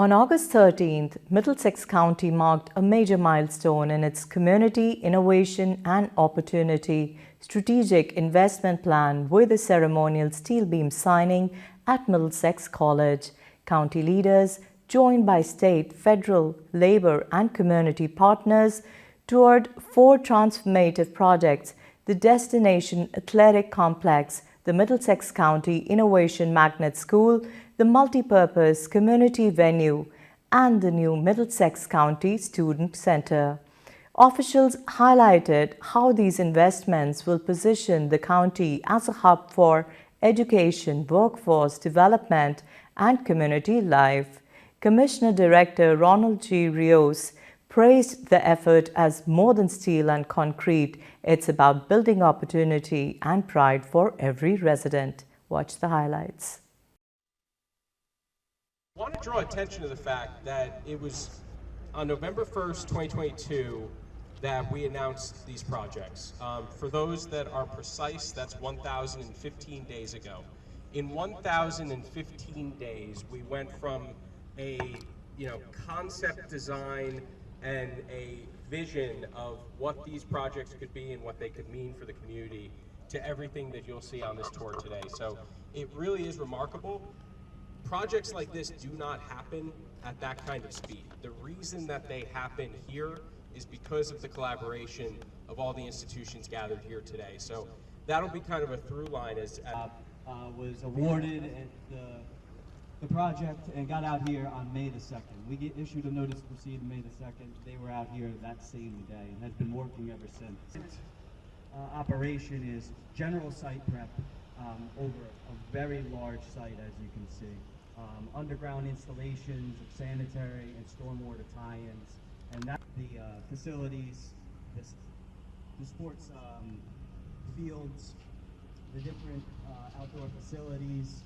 On August 13th, Middlesex County marked a major milestone in its Community Innovation and Opportunity Strategic Investment Plan with a ceremonial steel beam signing at Middlesex College. County leaders, joined by state, federal, labor, and community partners, toured 4 transformative projects: the Destination Athletic Complex, the Middlesex County Innovation Magnet School, the Multipurpose Community Venue, and the new Middlesex County Student Center. Officials highlighted how these investments will position the county as a hub for education, workforce development, and community life. Commissioner Director Ronald G. Rios praised the effort as more than steel and concrete. It's about building opportunity and pride for every resident. Watch the highlights. I want to draw attention to the fact that it was on November 1st, 2022 that we announced these projects. For those that are precise, that's 1,015 days ago. In 1,015 days, we went from a concept design and a vision of what these projects could be and what they could mean for the community to everything that you'll see on this tour today. So it really is remarkable. Projects like this do not happen at that kind of speed. The reason that they happen here is because of the collaboration of all the institutions gathered here today. So that'll be kind of a through line as was awarded at the project and got out here on May the 2nd. We issued a notice to proceed May the 2nd. They were out here that same day and has been working ever since. Operation is general site prep over a very large site, as you can see. Underground installations of sanitary and stormwater tie-ins, and that the facilities, the sports fields, the different outdoor facilities,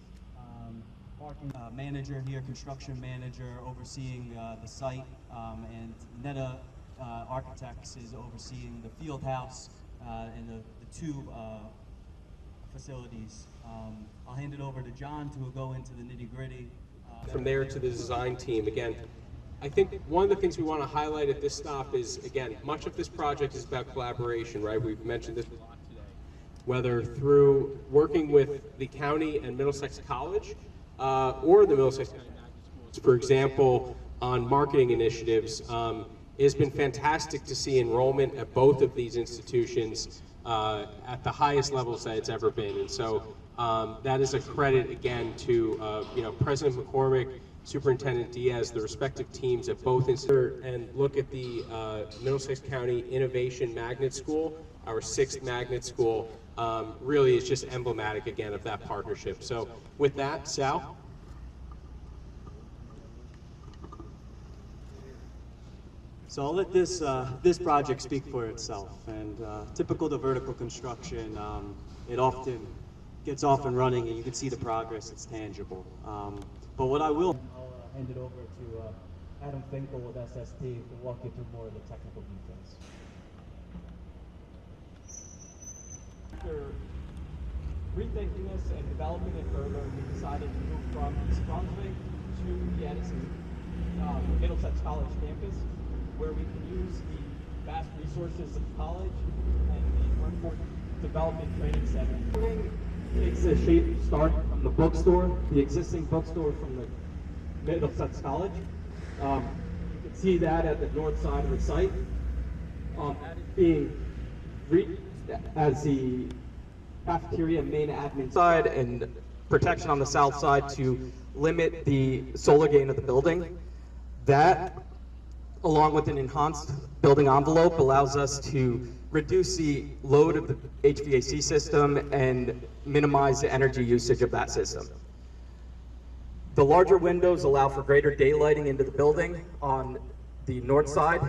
parking manager here, construction manager overseeing the site, and Netta Architects is overseeing the field house and the 2 facilities. I'll hand it over to John to go into the nitty-gritty. From there to the design team, again, I think one of the things we want to highlight at this stop is, again, much of this project is about collaboration, right? We've mentioned this a lot today. Whether through working with the county and Middlesex College or the Middlesex County Magnet Schools, for example, on marketing initiatives, it has been fantastic to see enrollment at both of these institutions at the highest levels that it's ever been. And so that is a credit, again, to President McCormick, Superintendent Diaz, the respective teams at both institutions. And look at the Middlesex County Innovation Magnet School, our 6th magnet school. Really is just emblematic, again, of that partnership. So with that, Sal. So I'll let this project speak for itself. And typical to vertical construction, it often gets off and running, and you can see the progress. It's tangible. But what I'll hand it over to Adam Finkel with SST to walk you through more of the technical details. After rethinking this and developing it further, we decided to move from East Brunswick to the Edison Middlesex College campus, where we can use the vast resources of the college and the Workforce Development Training Center. Takes the shape start from the bookstore, the existing bookstore from the Middlesex College. You can see that at the north side of the site. That is being as the cafeteria main admin side and protection on the south side to limit the solar gain of the building. That, along with an enhanced building envelope, allows us to reduce the load of the HVAC system and minimize the energy usage of that system. The larger windows allow for greater daylighting into the building on the north side.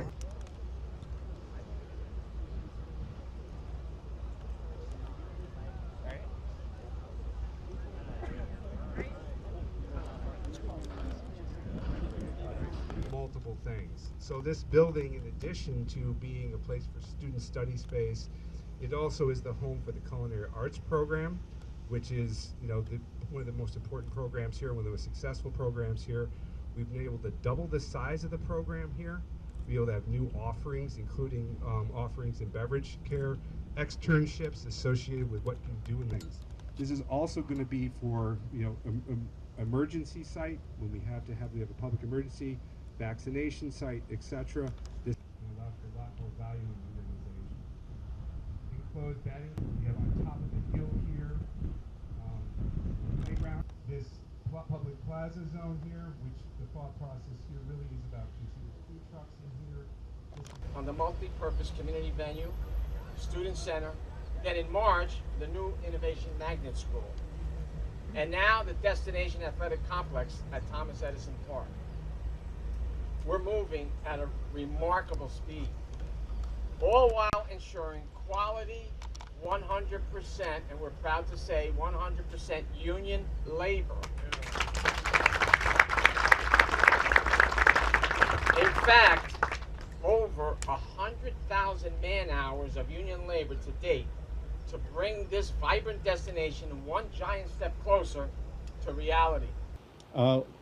Multiple things. So this building, in addition to being a place for student study space, it also is the home for the Culinary Arts Program, which is, one of the most important programs here, one of the most successful programs here. We've been able to double the size of the program here, be able to have new offerings, including offerings in beverage care, externships associated with what you do in things. This is also going to be for, you know, emergency site when we have a public emergency, vaccination site, etc. This allows for a lot more value in utilization. Enclosed bedding, we have on top of the hill here, playground. This public plaza zone here, which the thought process here really is about continuous food trucks in here. On the Multipurpose Community Venue, Student Center, then in March, the new Innovation Magnet School, and now the Destination Athletic Complex at Thomas Edison Park. We're moving at a remarkable speed, all while ensuring quality 100%, and we're proud to say 100% union labor. In fact, over 100,000 man-hours of union labor to date to bring this vibrant destination one giant step closer to reality.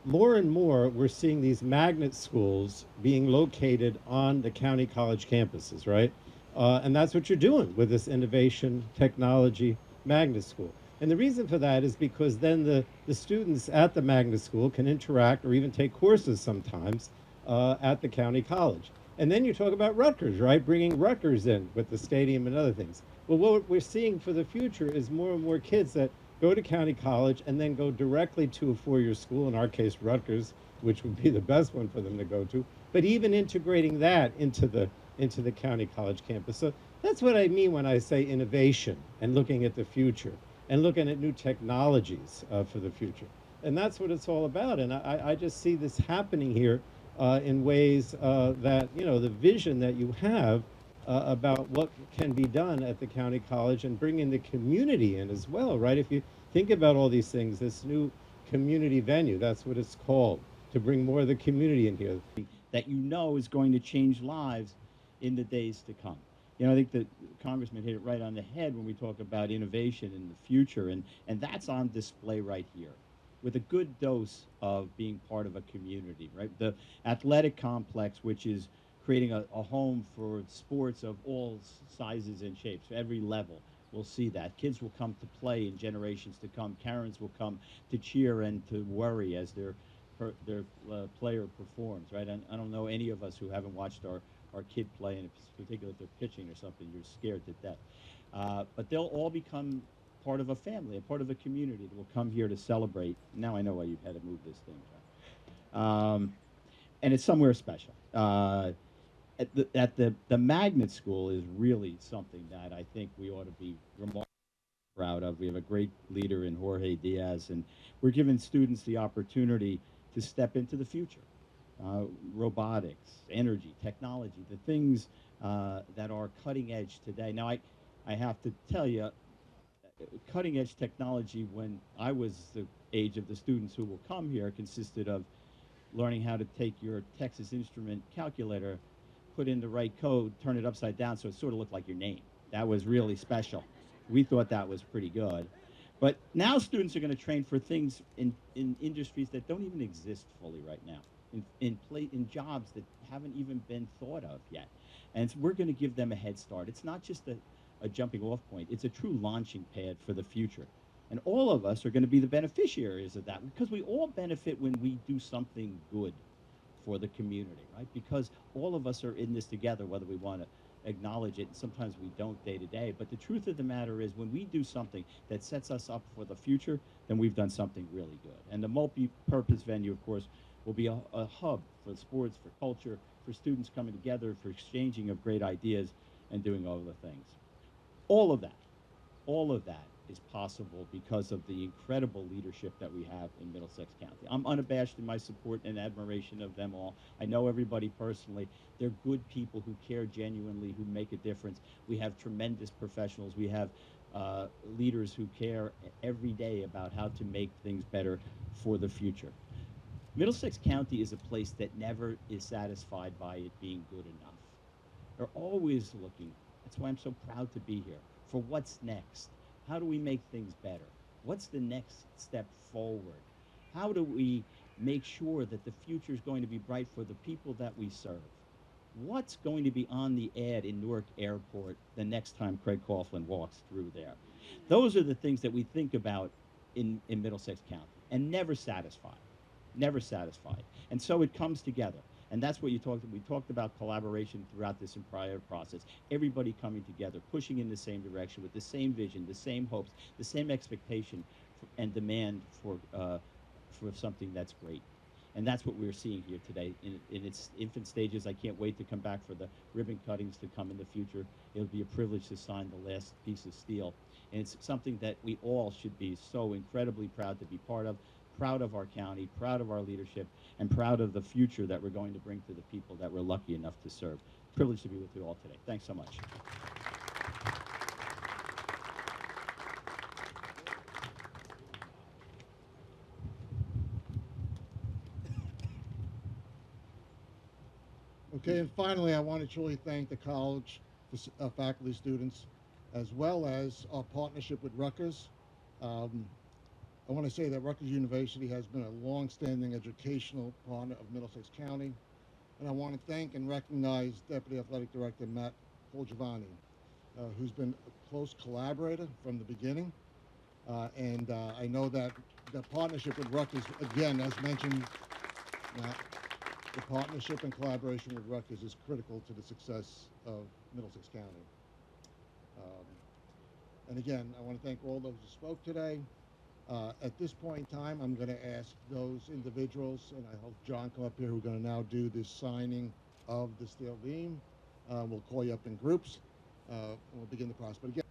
More and more, we're seeing these magnet schools being located on the county college campuses, right? And that's what you're doing with this innovation technology magnet school. And the reason for that is because then the students at the magnet school can interact or even take courses sometimes at the county college. And then you talk about Rutgers, right? Bringing Rutgers in with the stadium and other things. Well, what we're seeing for the future is more and more kids that go to county college and then go directly to a four-year school, in our case, Rutgers, which would be the best one for them to go to, but even integrating that into the county college campus. So that's what I mean when I say innovation and looking at the future and looking at new technologies for the future. And that's what it's all about. And I just see this happening here in ways that, you know, the vision that you have about what can be done at the county college and bringing the community in as well, right? If you think about all these things, this new community venue, that's what it's called, to bring more of the community in here. That you know is going to change lives in the days to come. You know, I think the Congressman hit it right on the head when we talk about innovation in the future, and that's on display right here, with a good dose of being part of a community, right? The athletic complex, which is creating a home for sports of all sizes and shapes, every level. We'll see that. Kids will come to play in generations to come. Parents will come to cheer and to worry as their player performs, right? And I don't know any of us who haven't watched our kid play, and particularly if they're pitching or something, you're scared to death. But they'll all become part of a family, a part of a community that will come here to celebrate. Now I know why you've had to move this thing, John. And it's somewhere special. At the magnet school is really something that I think we ought to be remarkably proud of. We have a great leader in Jorge Diaz, and we're giving students the opportunity to step into the future. Robotics, energy, technology, the things that are cutting edge today. Now, I have to tell you, cutting edge technology when I was the age of the students who will come here consisted of learning how to take your Texas Instrument calculator, put in the right code, turn it upside down so it sort of looked like your name. That was really special. We thought that was pretty good. But now students are going to train for things in industries that don't even exist fully right now, in jobs that haven't even been thought of yet. And we're going to give them a head start. It's not just a jumping off point. It's a true launching pad for the future. And all of us are going to be the beneficiaries of that, because we all benefit when we do something good for the community, right? Because all of us are in this together, whether we want to acknowledge it, and sometimes we don't day to day. But the truth of the matter is, when we do something that sets us up for the future, then we've done something really good. And the multi-purpose venue, of course, will be a hub for sports, for culture, for students coming together, for exchanging of great ideas and doing all the things. All of that is possible because of the incredible leadership that we have in Middlesex County. I'm unabashed in my support and admiration of them all. I know everybody personally. They're good people who care genuinely, who make a difference. We have tremendous professionals. We have leaders who care every day about how to make things better for the future. Middlesex County is a place that never is satisfied by it being good enough. They're always looking. That's why I'm so proud to be here, for what's next. How do we make things better? What's the next step forward? How do we make sure that the future is going to be bright for the people that we serve. What's going to be on the ad in Newark Airport the next time Craig Coughlin walks through there? Those are the things that we think about in Middlesex County, and never satisfied. Never satisfied. And so it comes together. And that's what we talked about collaboration throughout this entire process. Everybody coming together, pushing in the same direction with the same vision, the same hopes, the same expectation and demand for something that's great. And that's what we're seeing here today in its infant stages. I can't wait to come back for the ribbon cuttings to come in the future. It'll be a privilege to sign the last piece of steel. And it's something that we all should be so incredibly proud to be part of, proud of our county, proud of our leadership, and proud of the future that we're going to bring to the people that we're lucky enough to serve. Privileged to be with you all today. Thanks so much. Okay, and finally, I want to truly thank the college faculty, students, as well as our partnership with Rutgers. I want to say that Rutgers University has been a long-standing educational partner of Middlesex County, and I want to thank and recognize Deputy Athletic Director Matt Polgiovanni, who's been a close collaborator from the beginning, and I know that the partnership with Rutgers, again, as mentioned, the partnership and collaboration with Rutgers is critical to the success of Middlesex County. And again, I want to thank all those who spoke today. At this point in time, I'm going to ask those individuals, and I hope John come up here, who are going to now do this signing of the steel beam. We'll call you up in groups, and we'll begin the process. But again,